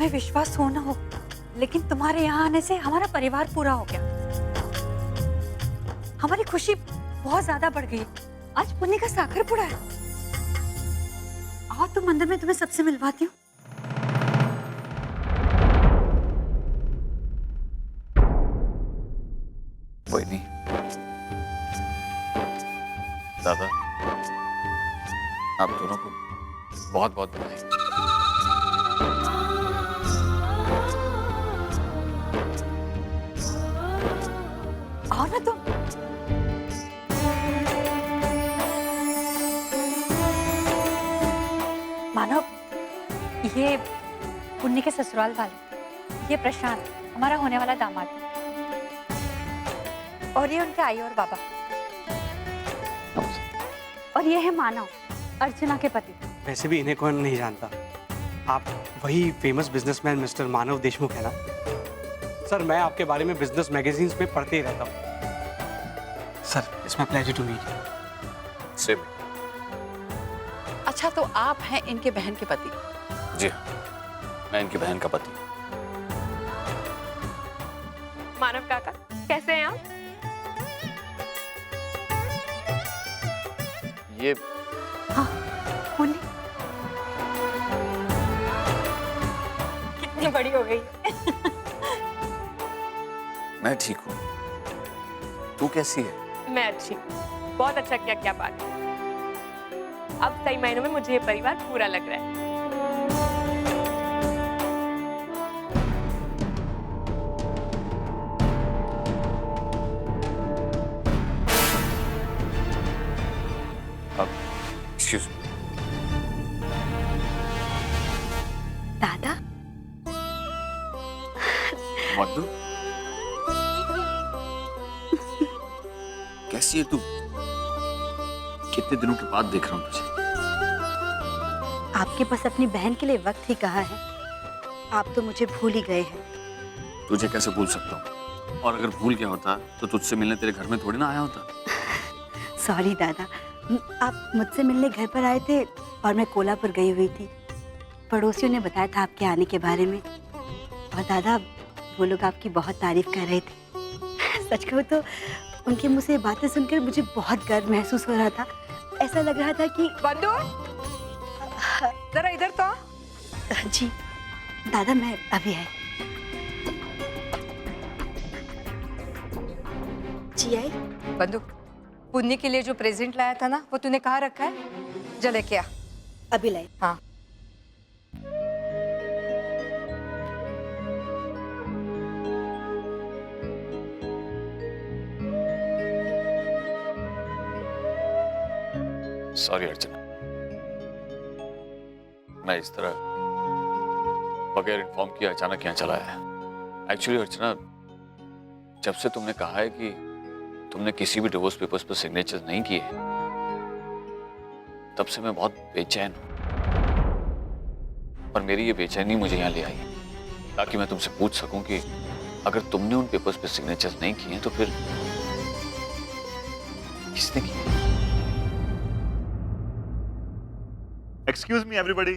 तुम्हें विश्वास हो ना हो, लेकिन तुम्हारे यहाँ आने से हमारा परिवार पूरा हो गया। हमारी खुशी बहुत ज्यादा बढ़ गई। आज पुन्नी का साखर पुड़ा है। आओ तुम अंदर, में तुम्हें सबसे मिलवाती हूँ। कोई नहीं दादा, आप दोनों को बहुत बहुत बधाई। आओ ना तुम। मानो, ये पुन्नी के ससुराल वाले, ये प्रशांत हमारा होने वाला दामाद, और ये उनके आई और बाबा, और ये है मानव, अर्चना के पति। वैसे भी इन्हें कौन नहीं जानता। आप वही फेमस बिजनेसमैन मिस्टर मानव देशमुख है ना? सर, मैं आपके बारे में बिजनेस मैगजीन्स में पढ़ते ही रहता हूँ। Sir, it's my pleasure to meet you. Same. अच्छा, तो आप हैं इनके बहन के पति? जी हाँ, मैं इनकी बहन का पति। मानव काका, कैसे हैं आप? ये हाँ, पुन्नी कितनी बड़ी हो गई। मैं ठीक हूँ, तू कैसी है? मैं अच्छी, बहुत अच्छा किया क्या बात। अब सही महीनों में मुझे ये परिवार पूरा लग रहा है। Excuse me. दादा। मधु, कैसी है तू? कितने दिनों के बाद देख रहा हूँ तुझे। आपके पास अपनी बहन के लिए वक्त ही कहाँ है? आप तो मुझे भूल ही गए हैं। तुझे कैसे भूल सकता हूँ? और अगर भूल गया होता तो तुझसे मिलने तेरे घर में थोड़ी ना आया होता। सॉरी दादा, आप मुझसे मिलने घर पर आए थे और मैं कोल्हापुर गई हुई थी। पड़ोसियों ने बताया था आपके आने के बारे में, और दादा वो लोग आपकी बहुत तारीफ कर रहे थे। सच कहूँ तो उनके मुंह से बातें सुनकर मुझे बहुत गर्व महसूस हो रहा था। ऐसा लग रहा था कि बंधु, जरा इधर तो। जी दादा, मैं अभी आई। जी आई। बंधु, पुन्नी के लिए जो प्रेजेंट लाया था ना, वो तूने कहाँ रखा है? जा लेके आ। अभी लाई। हाँ। सॉरी अर्चना, मैं इस तरह बगैर इन्फॉर्म किए अचानक यहाँ चला आया। एक्चुअली अर्चना, जब से तुमने कहा है कि तुमने किसी भी डिवोर्स पेपर्स पर सिग्नेचर नहीं किए, तब से मैं बहुत बेचैन हूं। और मेरी ये बेचैनी मुझे यहाँ ले आई है ताकि मैं तुमसे पूछ सकूं कि अगर तुमने उन पेपर्स पर सिग्नेचर नहीं किए तो फिर किसने किए? Excuse me, everybody.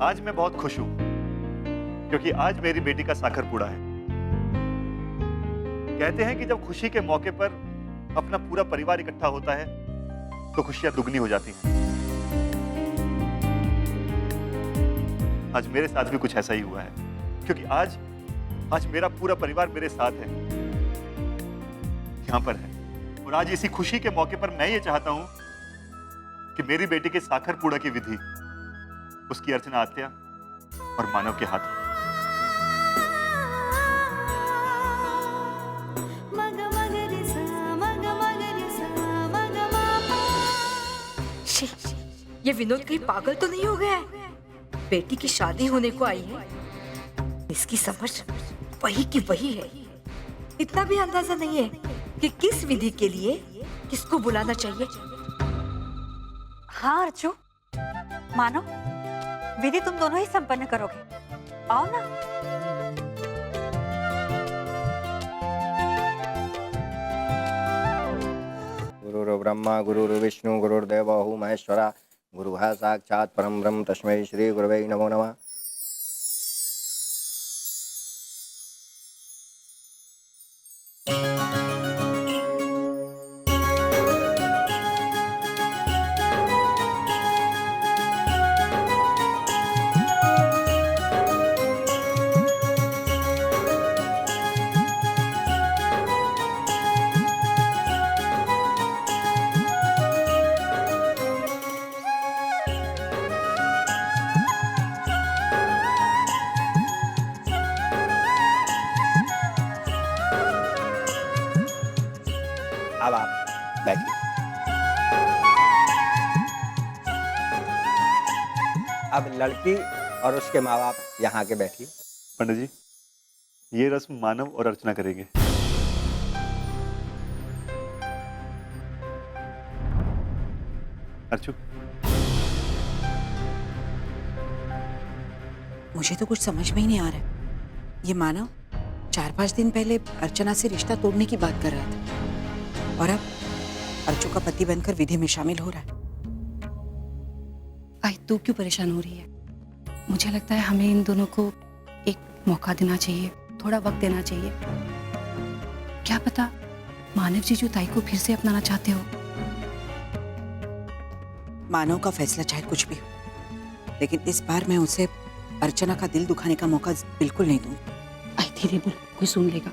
आज मैं बहुत खुश हूं क्योंकि आज मेरी बेटी का साखर पुड़ा है। कहते हैं कि जब खुशी के मौके पर अपना पूरा परिवार इकट्ठा होता है तो खुशियां दुगनी हो जाती हैं। आज मेरे साथ भी कुछ ऐसा ही हुआ है क्योंकि आज मेरा पूरा परिवार मेरे साथ है, यहां पर है। और आज इसी खुशी के मौके पर मैं ये चाहता हूं कि मेरी बेटी के साखर पूड़ा की विधि उसकी अर्चना आत्या और मानव के हाथ। ये विनोद कहीं पागल तो नहीं हो गया है? बेटी की शादी होने को आई है, इसकी समझ वही की वही है। इतना भी अंदाजा नहीं है कि किस विधि के लिए किसको बुलाना चाहिए। हाँ अर्जु, मानो विधि तुम दोनों ही संपन्न करोगे। आओ ना। गुरुर्ब्रह्मा गुरुर्विष्णु गुरुर्देवो महेश्वरा गुरुः साक्षात् परं ब्रह्म तस्मै श्री गुरवे नमो नमः। अब आप बैठिए। अब लड़की और उसके माँ बाप यहाँ के बैठिए। पंडित जी, ये रस्म मानव और अर्चना करेंगे। अर्चू, मुझे तो कुछ समझ में ही नहीं आ रहा है। ये मानव 4-5 दिन पहले अर्चना से रिश्ता तोड़ने की बात कर रहा था और अब अर्चू का पति बनकर विधि में शामिल हो रहा है। आई तू क्यों परेशान हो रही है? मुझे लगता है हमें इन दोनों को एक मौका देना चाहिए, थोड़ा वक्त देना चाहिए। क्या पता मानव जी जो ताई को फिर से अपनाना चाहते हो। मानव का फैसला चाहे कुछ भी हो, लेकिन इस बार मैं उसे अर्चना का दिल दुखाने का मौका बिल्कुल नहीं दूंगी। आई धीरे बोल, कोई सुन लेगा।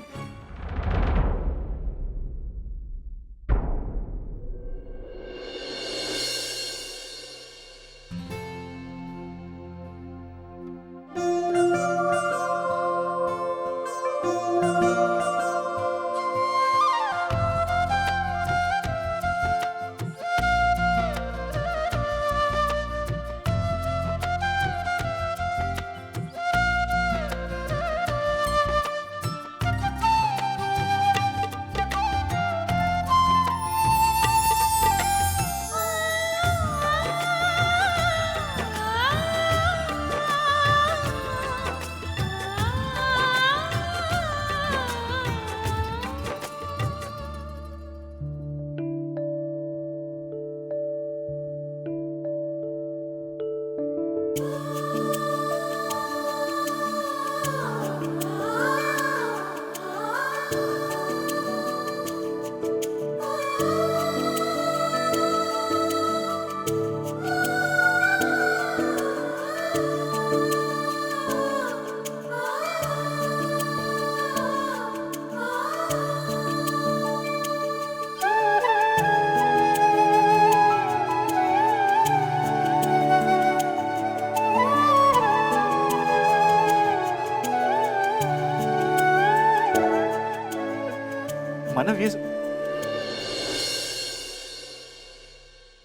मानव, ये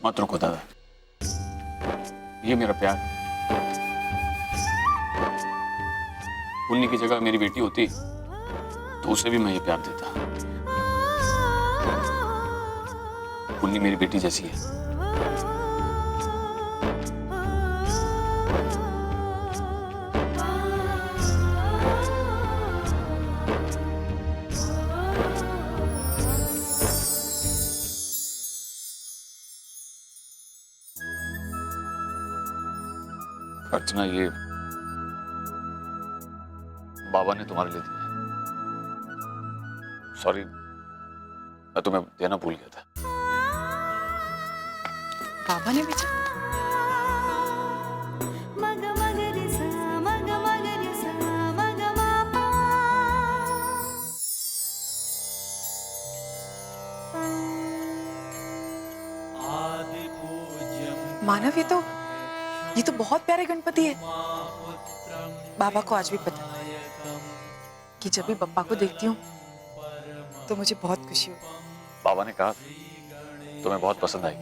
मत रुको दादा, ये मेरा प्यार। पुन्नी की जगह मेरी बेटी होती तो उसे भी मैं ये प्यार देता। पुन्नी मेरी बेटी जैसी है। अर्चना, ये बाबा ने तुम्हारे लिए दिया है। सॉरी, मैं तुम्हें देना भूल गया था। बाबा ने बेचा? मानव, ये तो बहुत प्यारे गणपति है। बाबा को आज भी पता कि जब भी बप्पा को देखती हूँ तो मुझे बहुत खुशी होती है। बाबा ने कहा तुम्हें बहुत पसंद आई।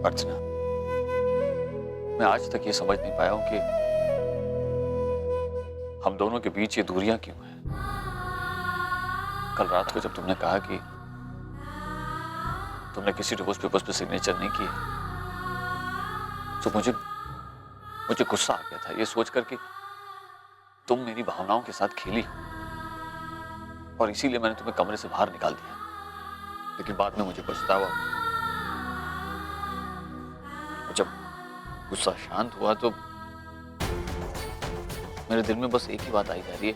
अर्चना, मैं आज तक ये समझ नहीं पाया हूं कि हम दोनों के बीच ये दूरियां क्यों हैं। कल रात को जब तुमने कहा कि तुमने किसी डिवोर्स पेपर्स पे सिग्नेचर नहीं किए, तो मुझे गुस्सा आ गया था ये सोचकर कि तुम मेरी भावनाओं के साथ खेली हो, और इसीलिए मैंने तुम्हें कमरे से बाहर निकाल दिया। लेकिन बाद में मुझे पछतावा, जब गुस्सा शांत हुआ तो मेरे दिल में बस एक ही बात आई जा रही है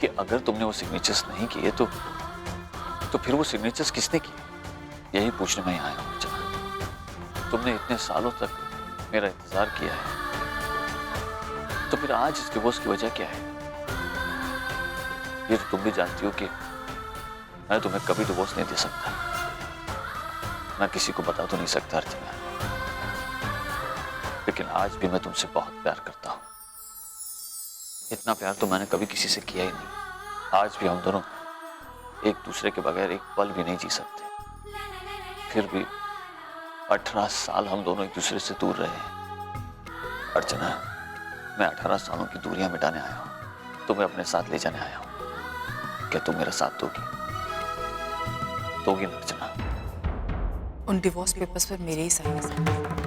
कि अगर तुमने वो सिग्नेचर्स नहीं किए तो फिर वो सिग्नेचर्स किसने किए, यही पूछने में आया हूं अर्चना। तुमने इतने सालों तक मेरा इंतजार किया है, तो फिर आज इस डिवोर्स की वजह क्या है? ये तो तुम भी जानती हो कि मैं तुम्हें कभी डिवोर्स नहीं दे सकता, मैं किसी को बता तो नहीं सकता अर्चना, लेकिन आज भी मैं तुमसे बहुत प्यार करता हूं। इतना प्यार तो मैंने कभी किसी से किया ही नहीं। आज भी हम दोनों एक दूसरे के बगैर एक पल भी नहीं जी सकते, फिर भी 18 साल हम दोनों एक दूसरे से दूर रहे हैं। अर्चना, मैं 18 सालों की दूरियां मिटाने आया हूं, तुम्हें अपने साथ ले जाने आया हूं। क्या तुम मेरा साथ दोगी ना अर्चना? उन डिवोर्स पेपर्स पर मेरे ही साइन हैं।